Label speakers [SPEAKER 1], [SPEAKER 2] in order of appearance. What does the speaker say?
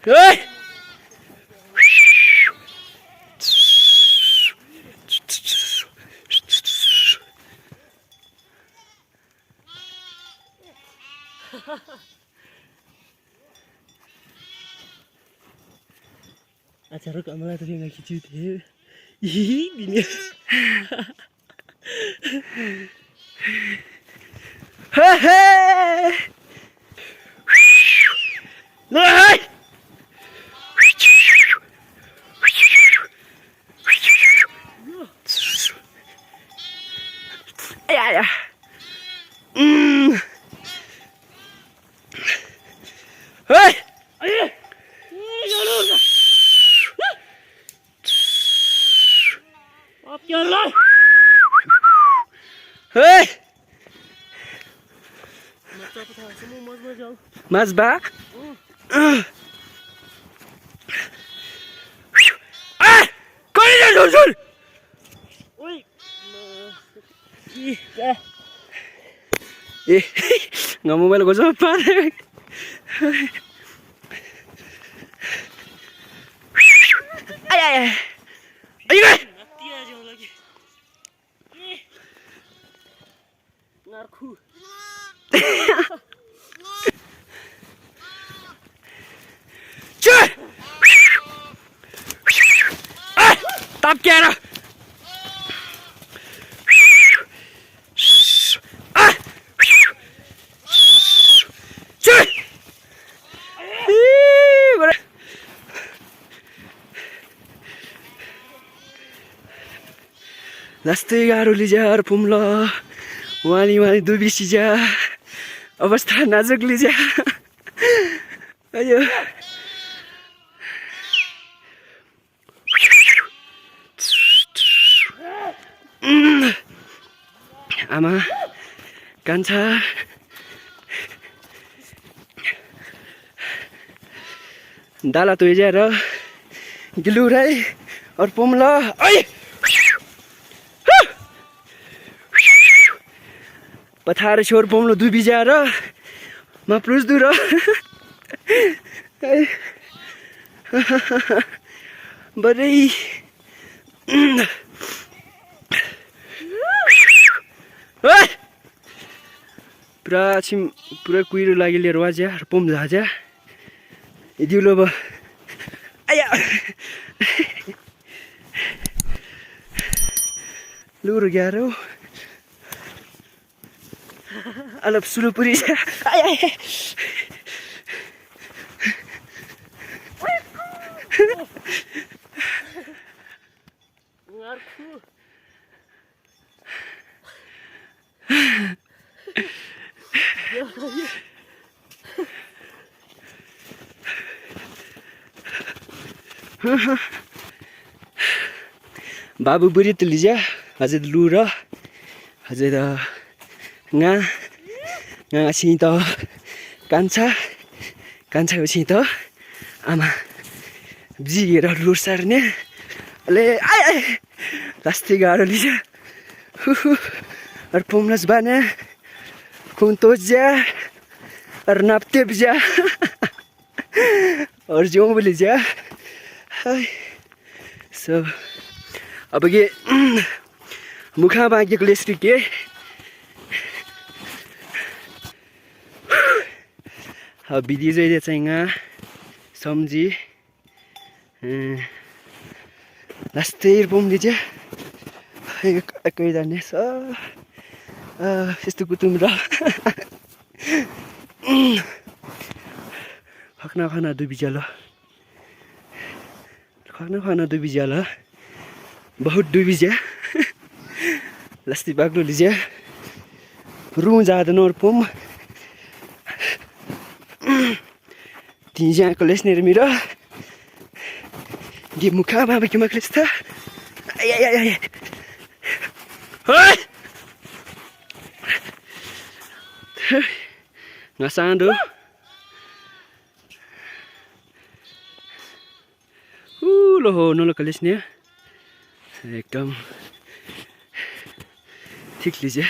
[SPEAKER 1] Hey! अच्छा रुक मलाई त रिङा खिच्यो थियो दिने हे हे ल Ja. Hey! Op je lijf! Hey! Mazba? Ah! Kom je zo zo! Oei! Eh, nggak mau main gosok apa? Ay ay ay, ayo deh. Narku. Cuy! Ah, tap kira. Lastै गाह्रो लिजा पुम्ला वाली वाली दुबिसी जा अवस्था नाजुक लिजा अयो आमा कान्छा डाला तो जा र गिलु राई और पुम्ला ओइ पथार छोर पोम्लो दुई बिजाएर म प्रुस दुर बरै पुरा छिम पुरा कुहिरो लागि लिएर वाज्या पोम झाज्या दिउलो अब आया लुरो ग्यारो अलप सुलु पुरी आय आय बाबु बुढी त लिजा हजुर लु र हजुर nga nga sini to kansa kansa sini to ama bjira lur sarne le ai ai lasti garo lija ar pomlas bane kuntoja ar napte bja ar jong lija so अब के मुखा बाँकेको लेस्टी के बिदी चाहिँ चाहिँ सम्झी लास्टै पोम्दी चाहिँ एकै जाने छ यस्तो कुतुम र खक्ना खाना दुई बिजाल खक्ना खाना दुई बिजाल बहुत दुई बिजा लास्टी बाग्लो लिजा रू जाँदैन और pome tinja keles nih mira di muka apa bagaimana keles ta ay ay ay ay hei ngasang do loh nolo keles nih एकदम ठीक लीजिए